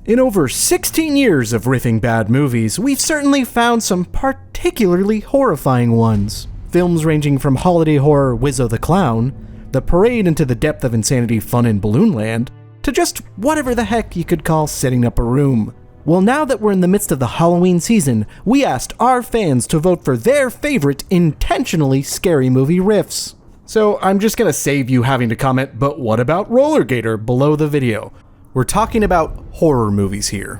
In over 16 years of riffing bad movies, we've certainly found some particularly horrifying ones. Films ranging from holiday horror Wizzo the Clown, The Parade into the Depth of Insanity Fun in Balloon Land, to just whatever the heck you could call setting up a room. Well, now that we're in the midst of the Halloween season, we asked our fans to vote for their favorite intentionally scary movie riffs. So I'm just gonna save you having to comment, but what about Rollergator below the video? We're talking about horror movies here.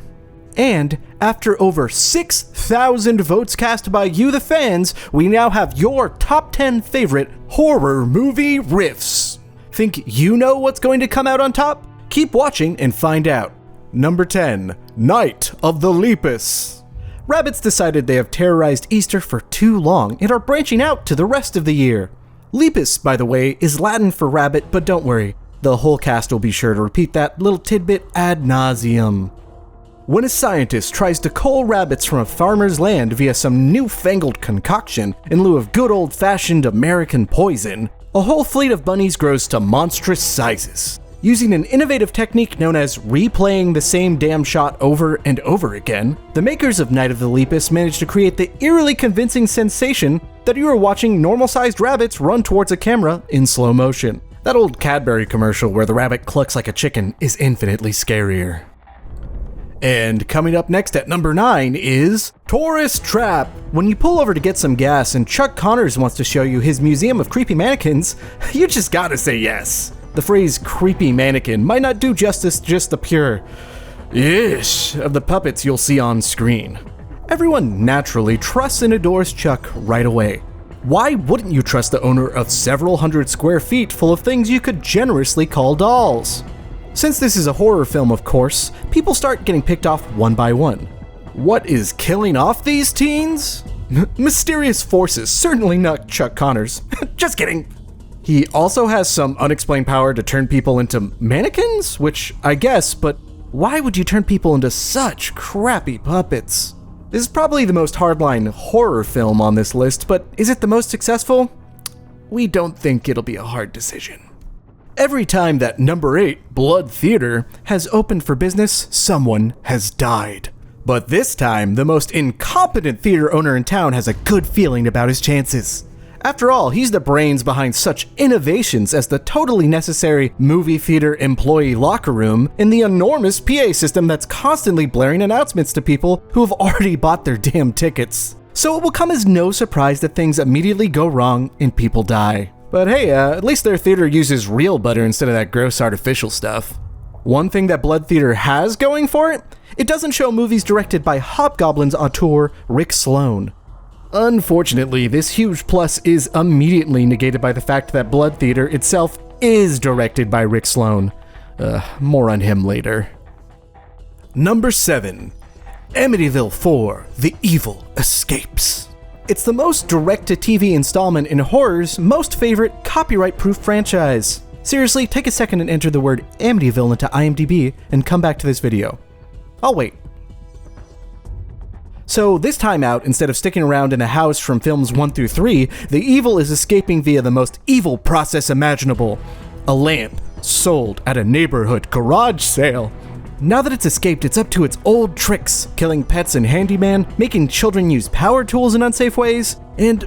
And after over 6,000 votes cast by you, the fans, we now have your top 10 favorite horror movie riffs. Think you know what's going to come out on top? Keep watching and find out. Number 10, Night of the LEPUS. Rabbits decided they have terrorized Easter for too long and are branching out to the rest of the year. LEPUS, by the way, is Latin for rabbit, but don't worry. The whole cast will be sure to repeat that little tidbit ad nauseum. When a scientist tries to cull rabbits from a farmer's land via some newfangled concoction in lieu of good old-fashioned American poison, a whole fleet of bunnies grows to monstrous sizes. Using an innovative technique known as replaying the same damn shot over and over again, the makers of Night of the LEPUS managed to create the eerily convincing sensation that you are watching normal-sized rabbits run towards a camera in slow motion. That old Cadbury commercial where the rabbit clucks like a chicken is infinitely scarier. And coming up next at number 9 is Tourist Trap. When you pull over to get some gas and Chuck Connors wants to show you his museum of creepy mannequins, you just gotta say yes. The phrase creepy mannequin might not do justice to just the pure ish of the puppets you'll see on screen. Everyone naturally trusts and adores Chuck right away. Why wouldn't you trust the owner of several hundred square feet full of things you could generously call dolls? Since this is a horror film, of course, people start getting picked off one by one. What is killing off these teens? Mysterious forces, certainly not Chuck Connors. Just kidding. He also has some unexplained power to turn people into mannequins, which I guess, but why would you turn people into such crappy puppets? This is probably the most hardline horror film on this list, but is it the most successful? We don't think it'll be a hard decision. Every time that number 8, Blood Theater, has opened for business, someone has died. But this time, the most incompetent theater owner in town has a good feeling about his chances. After all, he's the brains behind such innovations as the totally necessary movie theater employee locker room and the enormous PA system that's constantly blaring announcements to people who have already bought their damn tickets. So it will come as no surprise that things immediately go wrong and people die. But hey, at least their theater uses real butter instead of that gross artificial stuff. One thing that Blood Theater has going for it, it doesn't show movies directed by HOBGOBLINS auteur Rick Sloan. Unfortunately, this huge plus is immediately negated by the fact that Blood Theater itself is directed by Rick Sloan. More on him later. Number 7, Amityville 4: The Evil Escapes. It's the most direct-to-TV installment in horror's most favorite copyright-proof franchise. Seriously, take a second and enter the word Amityville into IMDb and come back to this video. I'll wait. So this time out, instead of sticking around in a house from films 1 through 3, the evil is escaping via the most evil process imaginable: a lamp sold at a neighborhood garage sale. Now that it's escaped, it's up to its old tricks, killing pets and handyman, making children use power tools in unsafe ways, and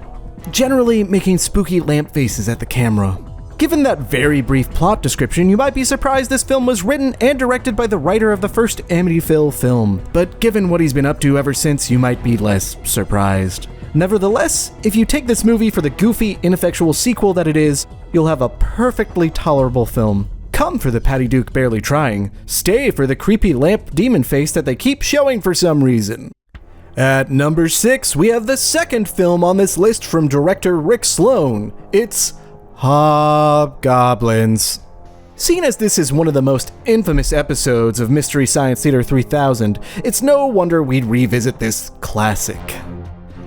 generally making spooky lamp faces at the camera. Given that very brief plot description, you might be surprised this film was written and directed by the writer of the first Amityville film, but given what he's been up to ever since, you might be less surprised. Nevertheless, if you take this movie for the goofy, ineffectual sequel that it is, you'll have a perfectly tolerable film. Come for the Patty Duke barely trying, stay for the creepy lamp demon face that they keep showing for some reason. At number 6, we have the second film on this list from director Rick Sloan. It's Hobgoblins. Seeing as this is one of the most infamous episodes of Mystery Science Theater 3000, it's no wonder we'd revisit this classic.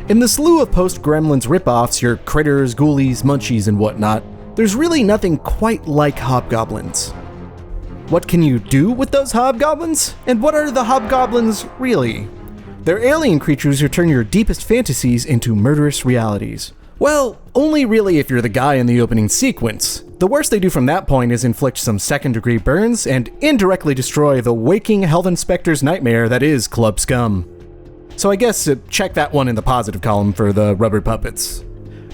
In the slew of post-Gremlins ripoffs, your Critters, Ghoulies, Munchies, and whatnot, there's really nothing quite like Hobgoblins. What can you do with those hobgoblins? And what are the hobgoblins really? They're alien creatures who turn your deepest fantasies into murderous realities. Well, only really if you're the guy in the opening sequence. The worst they do from that point is inflict some second-degree burns and indirectly destroy the waking health inspector's nightmare that is Club Scum. So I guess check that one in the positive column for the rubber puppets.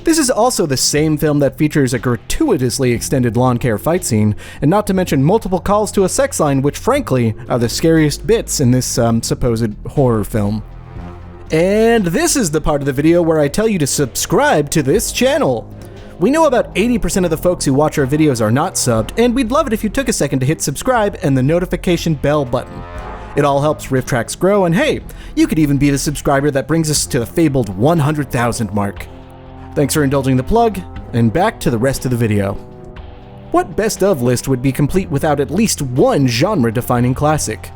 This is also the same film that features a gratuitously extended lawn care fight scene, and not to mention multiple calls to a sex line, which frankly are the scariest bits in this supposed horror film. And this is the part of the video where I tell you to subscribe to this channel. We know about 80% of the folks who watch our videos are not subbed, and we'd love it if you took a second to hit subscribe and the notification bell button. It all helps RiffTrax grow, and hey, you could even be the subscriber that brings us to the fabled 100,000 mark. Thanks for indulging the plug, and back to the rest of the video. What best of list would be complete without at least one genre-defining classic?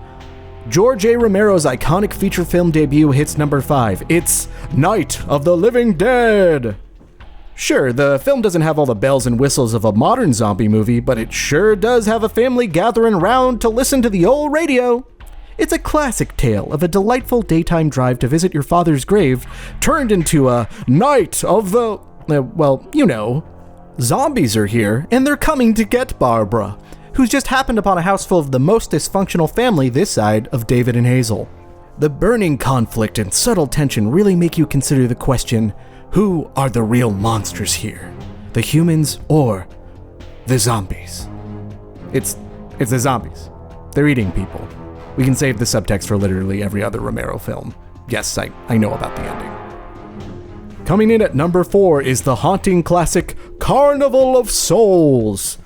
George A. Romero's iconic feature film debut hits number 5. It's Night of the Living Dead! Sure, the film doesn't have all the bells and whistles of a modern zombie movie, but it sure does have a family gathering round to listen to the old radio. It's a classic tale of a delightful daytime drive to visit your father's grave turned into a night of the... well, you know. Zombies are here, and they're coming to get Barbara, who's just happened upon a house full of the most dysfunctional family this side of David and Hazel. The burning conflict and subtle tension really make you consider the question, who are the real monsters here? The humans or the zombies? It's the zombies. They're eating people. We can save the subtext for literally every other Romero film. Yes, I know about the ending. Coming in at number 4 is the haunting classic Carnival of Souls.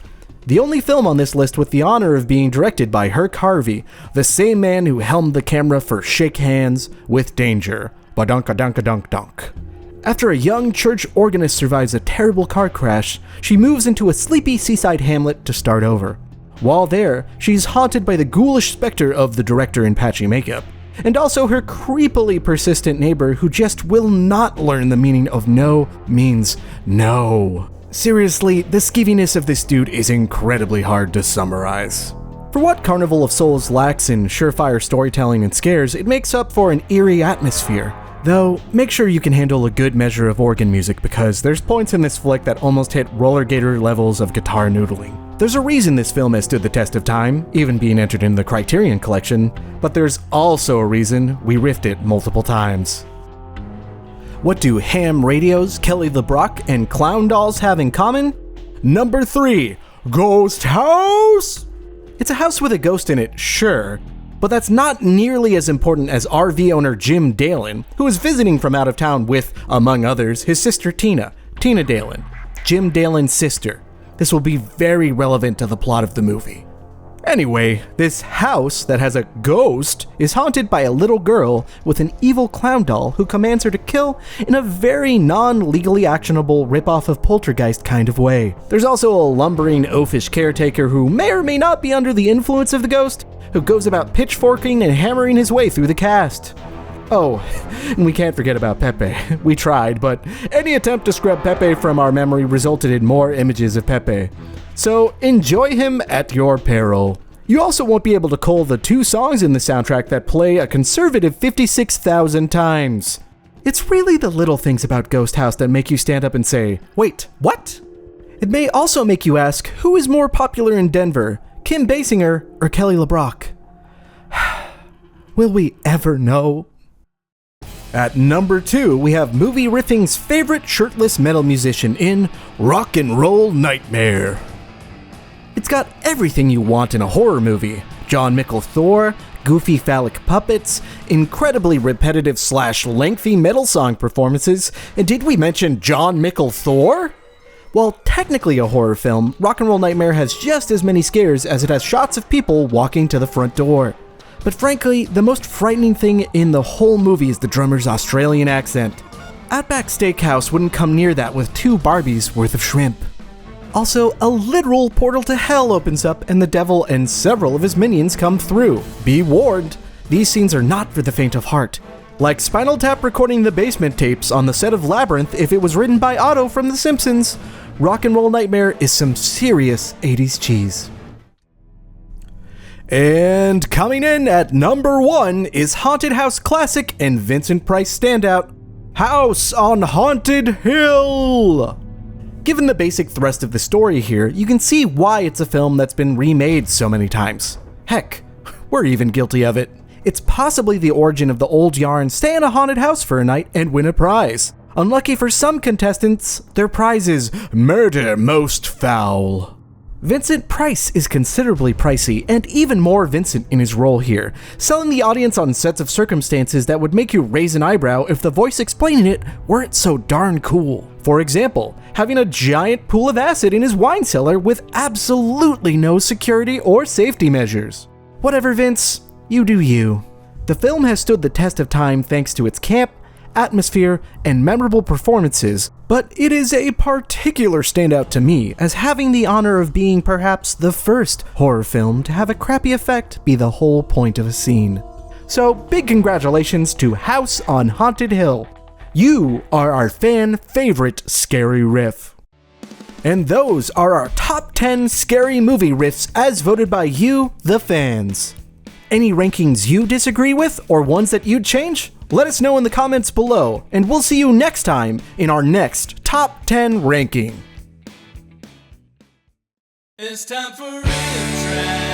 The only film on this list with the honor of being directed by Herc Harvey, the same man who helmed the camera for Shake Hands with Danger. Badunka-dunka-dunk-dunk. After a young church organist survives a terrible car crash, she moves into a sleepy seaside hamlet to start over. While there, she's haunted by the ghoulish specter of the director in patchy makeup, and also her creepily persistent neighbor who just will not learn the meaning of no means no. Seriously, the skeeviness of this dude is incredibly hard to summarize. For what Carnival of Souls lacks in surefire storytelling and scares, it makes up for an eerie atmosphere. Though, make sure you can handle a good measure of organ music because there's points in this flick that almost hit roller gator levels of guitar noodling. There's a reason this film has stood the test of time, even being entered in the Criterion Collection, but there's also a reason we riffed it multiple times. What do ham radios, Kelly LeBrock, and clown dolls have in common? Number 3, Ghost House! It's a house with a ghost in it, sure, but that's not nearly as important as RV owner Jim Dalen, who is visiting from out of town with, among others, his sister Tina Dalen, Jim Dalen's sister. This will be very relevant to the plot of the movie. Anyway, this house that has a ghost is haunted by a little girl with an evil clown doll who commands her to kill in a very non-legally actionable ripoff of Poltergeist kind of way. There's also a lumbering oafish caretaker who may or may not be under the influence of the ghost, who goes about pitchforking and hammering his way through the cast. Oh, and we can't forget about Pepe. We tried, but any attempt to scrub Pepe from our memory resulted in more images of Pepe. So enjoy him at your peril. You also won't be able to cull the 2 songs in the soundtrack that play a conservative 56,000 times. It's really the little things about Ghost House that make you stand up and say, wait, what? It may also make you ask, who is more popular in Denver, Kim Basinger or Kelly LeBrock? Will we ever know? At number 2, we have movie riffing's favorite shirtless metal musician in Rock and Roll Nightmare. It's got everything you want in a horror movie. John Mickle Thor, goofy phallic puppets, incredibly repetitive / lengthy metal song performances, and did we mention John Mickle Thor? While technically a horror film, Rock and Roll Nightmare has just as many scares as it has shots of people walking to the front door. But frankly, the most frightening thing in the whole movie is the drummer's Australian accent. Outback Steakhouse wouldn't come near that with 2 Barbies worth of shrimp. Also, a literal portal to hell opens up and the devil and several of his minions come through. Be warned, these scenes are not for the faint of heart. Like Spinal Tap recording the basement tapes on the set of Labyrinth if it was written by Otto from The Simpsons, Rock and Roll Nightmare is some serious 80s cheese. And coming in at number 1 is Haunted House classic and Vincent Price standout, House on Haunted Hill. Given the basic thrust of the story here, you can see why it's a film that's been remade so many times. Heck, we're even guilty of it. It's possibly the origin of the old yarn, stay in a haunted house for a night and win a prize. Unlucky for some contestants, their prize is murder most foul. Vincent Price is considerably pricey, and even more Vincent in his role here, selling the audience on sets of circumstances that would make you raise an eyebrow if the voice explaining it weren't so darn cool. For example, having a giant pool of acid in his wine cellar with absolutely no security or safety measures. Whatever, Vince, you do you. The film has stood the test of time thanks to its camp, atmosphere, and memorable performances, but it is a particular standout to me as having the honor of being perhaps the first horror film to have a crappy effect be the whole point of a scene. So big congratulations to House on Haunted Hill. You are our fan favorite scary riff. And those are our top 10 scary movie riffs as voted by you, the fans. Any rankings you disagree with or ones that you'd change? Let us know in the comments below, and we'll see you next time in our next Top 10 ranking. It's time for RiffTrax.